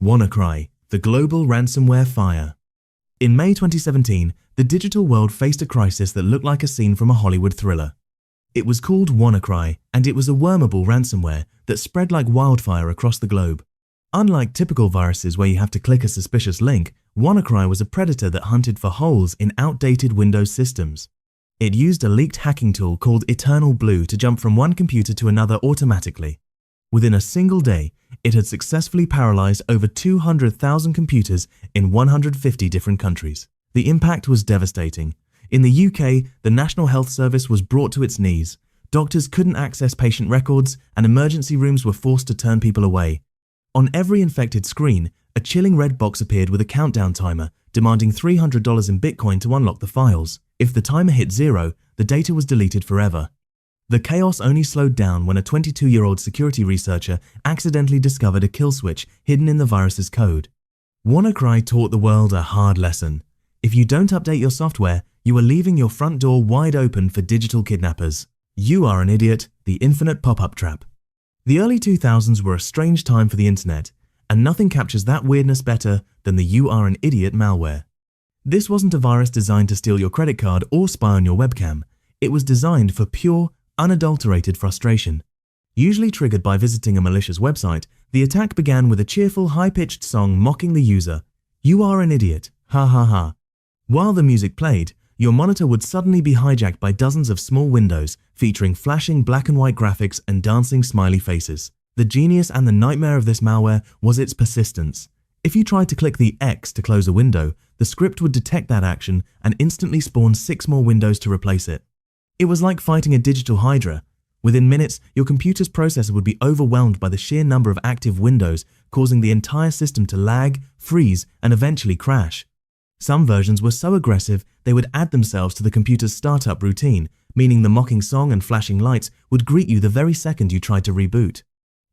WannaCry, the global ransomware fire. In May 2017, the digital world faced a crisis that looked like a scene from a Hollywood thriller. It was called WannaCry, and it was a wormable ransomware that spread like wildfire across the globe. Unlike typical viruses where you have to click a suspicious link, WannaCry was a predator that hunted for holes in outdated Windows systems. It used a leaked hacking tool called Eternal Blue to jump from one computer to another automatically. Within a single day, it had successfully paralyzed over 200,000 computers in 150 different countries. The impact was devastating. In the UK, the National Health Service was brought to its knees. Doctors couldn't access patient records, and emergency rooms were forced to turn people away. On every infected screen, a chilling red box appeared with a countdown timer, demanding $300 in Bitcoin to unlock the files. If the timer hit zero, the data was deleted forever. The chaos only slowed down when a 22-year-old security researcher accidentally discovered a kill switch hidden in the virus's code. WannaCry taught the world a hard lesson. If you don't update your software, you are leaving your front door wide open for digital kidnappers. You are an idiot, the infinite pop-up trap. The early 2000s were a strange time for the internet, and nothing captures that weirdness better than the "you are an idiot" malware. This wasn't a virus designed to steal your credit card or spy on your webcam. It was designed for pure, unadulterated frustration. Usually triggered by visiting a malicious website, the attack began with a cheerful, high-pitched song mocking the user. "You are an idiot, ha ha ha." While the music played, your monitor would suddenly be hijacked by dozens of small windows featuring flashing black and white graphics and dancing smiley faces. The genius and the nightmare of this malware was its persistence. If you tried to click the X to close a window, the script would detect that action and instantly spawn 6 more windows to replace it. It was like fighting a digital hydra. Within minutes, your computer's processor would be overwhelmed by the sheer number of active windows, causing the entire system to lag, freeze, and eventually crash. Some versions were so aggressive they would add themselves to the computer's startup routine, meaning the mocking song and flashing lights would greet you the very second you tried to reboot.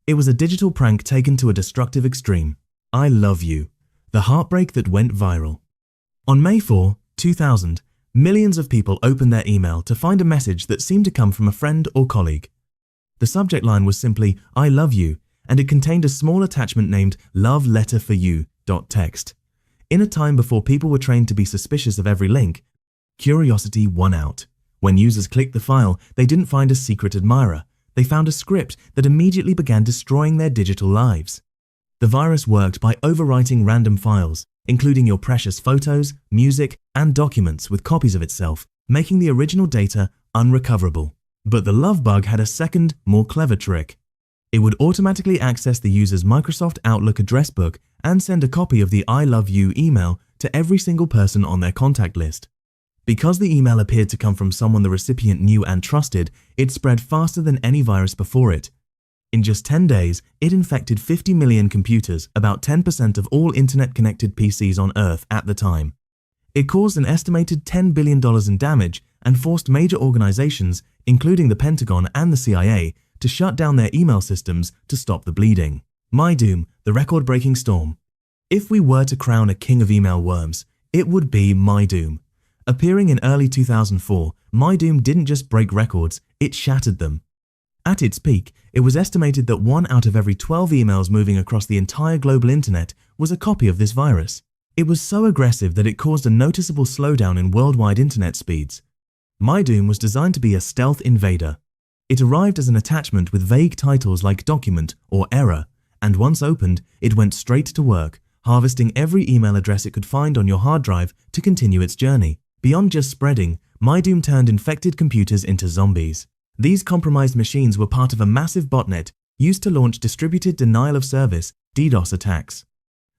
It was a digital prank taken to a destructive extreme. I love you. The heartbreak that went viral. On May 4, 2000, millions of people opened their email to find a message that seemed to come from a friend or colleague. The subject line was simply, "I love you," and it contained a small attachment named "Love Letter for You.txt." In a time before people were trained to be suspicious of every link, curiosity won out. When users clicked the file, they didn't find a secret admirer. They found a script that immediately began destroying their digital lives. The virus worked by overwriting random files, including your precious photos, music, and documents with copies of itself, making the original data unrecoverable. But the love bug had a second, more clever trick. It would automatically access the user's Microsoft Outlook address book and send a copy of the "I love you" email to every single person on their contact list. Because the email appeared to come from someone the recipient knew and trusted, it spread faster than any virus before it. In just 10 days, it infected 50 million computers, about 10% of all internet-connected PCs on Earth at the time. It caused an estimated $10 billion in damage and forced major organizations, including the Pentagon and the CIA, to shut down their email systems to stop the bleeding. MyDoom, the record-breaking storm. If we were to crown a king of email worms, it would be MyDoom. Appearing in early 2004, MyDoom didn't just break records, it shattered them. At its peak, it was estimated that 1 out of every 12 emails moving across the entire global internet was a copy of this virus. It was so aggressive that it caused a noticeable slowdown in worldwide internet speeds. MyDoom was designed to be a stealth invader. It arrived as an attachment with vague titles like "document" or "error", and once opened, it went straight to work, harvesting every email address it could find on your hard drive to continue its journey. Beyond just spreading, MyDoom turned infected computers into zombies. These compromised machines were part of a massive botnet used to launch distributed denial-of-service (DDoS) attacks.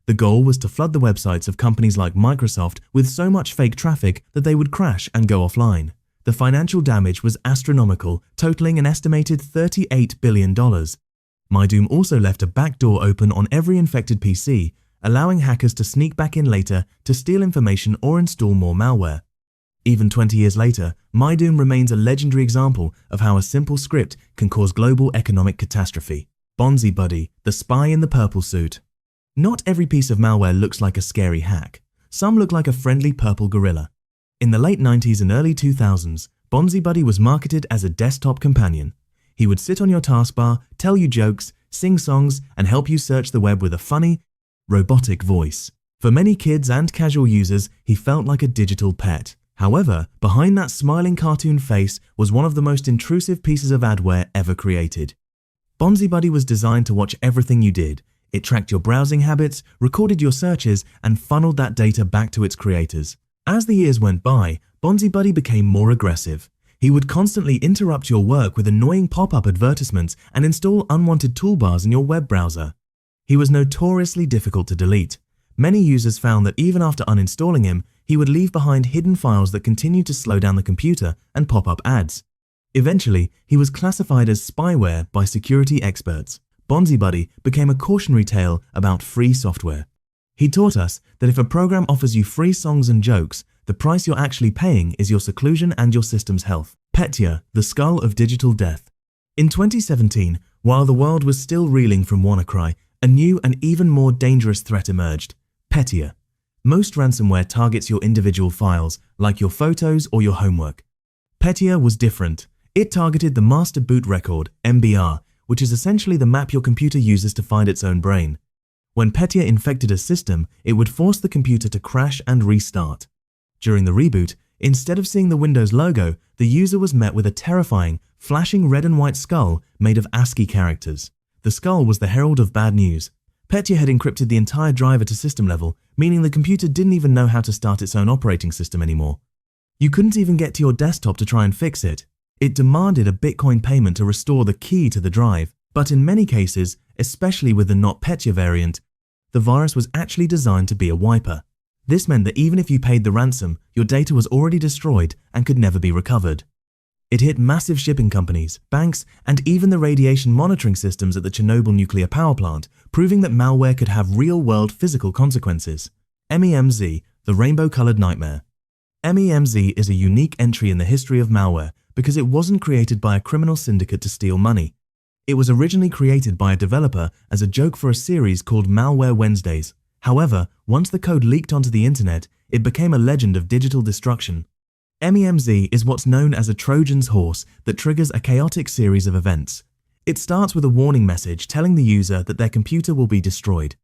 The goal was to flood the websites of companies like Microsoft with so much fake traffic that they would crash and go offline. The financial damage was astronomical, totaling an estimated $38 billion. MyDoom also left a backdoor open on every infected PC, allowing hackers to sneak back in later to steal information or install more malware. Even 20 years later, MyDoom remains a legendary example of how a simple script can cause global economic catastrophe. BonziBuddy, the spy in the purple suit. Not every piece of malware looks like a scary hack. Some look like a friendly purple gorilla. In the late 90s and early 2000s, BonziBuddy was marketed as a desktop companion. He would sit on your taskbar, tell you jokes, sing songs, and help you search the web with a funny, robotic voice. For many kids and casual users, he felt like a digital pet. However, behind that smiling cartoon face was one of the most intrusive pieces of adware ever created. BonziBuddy was designed to watch everything you did. It tracked your browsing habits, recorded your searches, and funneled that data back to its creators. As the years went by, BonziBuddy became more aggressive. He would constantly interrupt your work with annoying pop-up advertisements and install unwanted toolbars in your web browser. He was notoriously difficult to delete. Many users found that even after uninstalling him, he would leave behind hidden files that continued to slow down the computer and pop up ads. Eventually, he was classified as spyware by security experts. BonziBuddy became a cautionary tale about free software. He taught us that if a program offers you free songs and jokes, the price you're actually paying is your seclusion and your system's health. Petya, the skull of digital death. In 2017, while the world was still reeling from WannaCry, a new and even more dangerous threat emerged: Petya. Most ransomware targets your individual files, like your photos or your homework. Petya was different. It targeted the master boot record, MBR, which is essentially the map your computer uses to find its own brain. When Petya infected a system, it would force the computer to crash and restart. During the reboot, instead of seeing the Windows logo, the user was met with a terrifying, flashing red and white skull made of ASCII characters. The skull was the herald of bad news. Petya had encrypted the entire driver to system level, meaning the computer didn't even know how to start its own operating system anymore. You couldn't even get to your desktop to try and fix it. It demanded a Bitcoin payment to restore the key to the drive, but in many cases, especially with the not Petya variant, the virus was actually designed to be a wiper. This meant that even if you paid the ransom, your data was already destroyed and could never be recovered. It hit massive shipping companies, banks, and even the radiation monitoring systems at the Chernobyl nuclear power plant, proving that malware could have real-world physical consequences. MEMZ, the rainbow-colored nightmare. MEMZ is a unique entry in the history of malware because it wasn't created by a criminal syndicate to steal money. It was originally created by a developer as a joke for a series called Malware Wednesdays. However, once the code leaked onto the internet, it became a legend of digital destruction. MEMZ is what's known as a Trojan's horse that triggers a chaotic series of events. It starts with a warning message telling the user that their computer will be destroyed.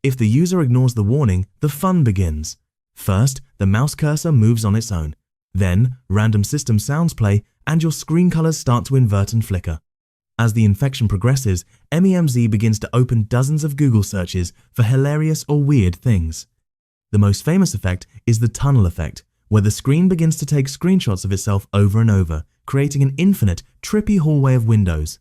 If the user ignores the warning, the fun begins. First, the mouse cursor moves on its own. Then, random system sounds play and your screen colors start to invert and flicker. As the infection progresses, MEMZ begins to open dozens of Google searches for hilarious or weird things. The most famous effect is the tunnel effect, where the screen begins to take screenshots of itself over and over, creating an infinite, trippy hallway of windows.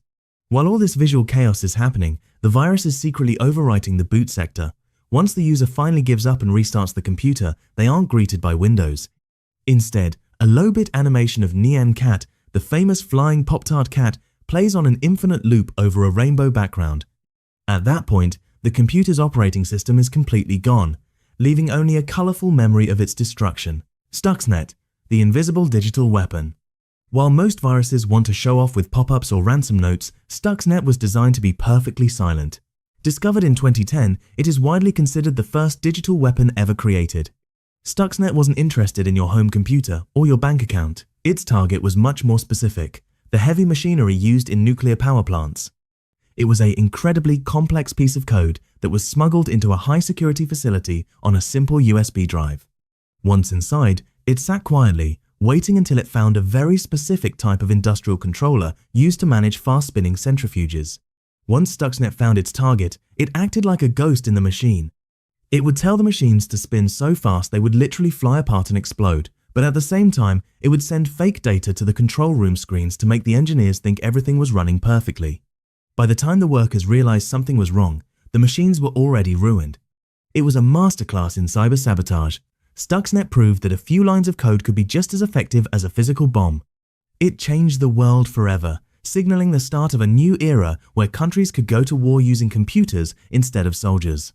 While all this visual chaos is happening, the virus is secretly overwriting the boot sector. Once the user finally gives up and restarts the computer, they aren't greeted by windows. Instead, a low-bit animation of Nyan Cat, the famous flying Pop-Tart cat, plays on an infinite loop over a rainbow background. At that point, the computer's operating system is completely gone, leaving only a colorful memory of its destruction. Stuxnet, the invisible digital weapon. While most viruses want to show off with pop-ups or ransom notes, Stuxnet was designed to be perfectly silent. Discovered in 2010, it is widely considered the first digital weapon ever created. Stuxnet wasn't interested in your home computer or your bank account. Its target was much more specific: the heavy machinery used in nuclear power plants. It was an incredibly complex piece of code that was smuggled into a high-security facility on a simple USB drive. Once inside, it sat quietly, waiting until it found a very specific type of industrial controller used to manage fast-spinning centrifuges. Once Stuxnet found its target, it acted like a ghost in the machine. It would tell the machines to spin so fast they would literally fly apart and explode, but at the same time, it would send fake data to the control room screens to make the engineers think everything was running perfectly. By the time the workers realized something was wrong, the machines were already ruined. It was a masterclass in cyber sabotage. Stuxnet proved that a few lines of code could be just as effective as a physical bomb. It changed the world forever, signaling the start of a new era where countries could go to war using computers instead of soldiers.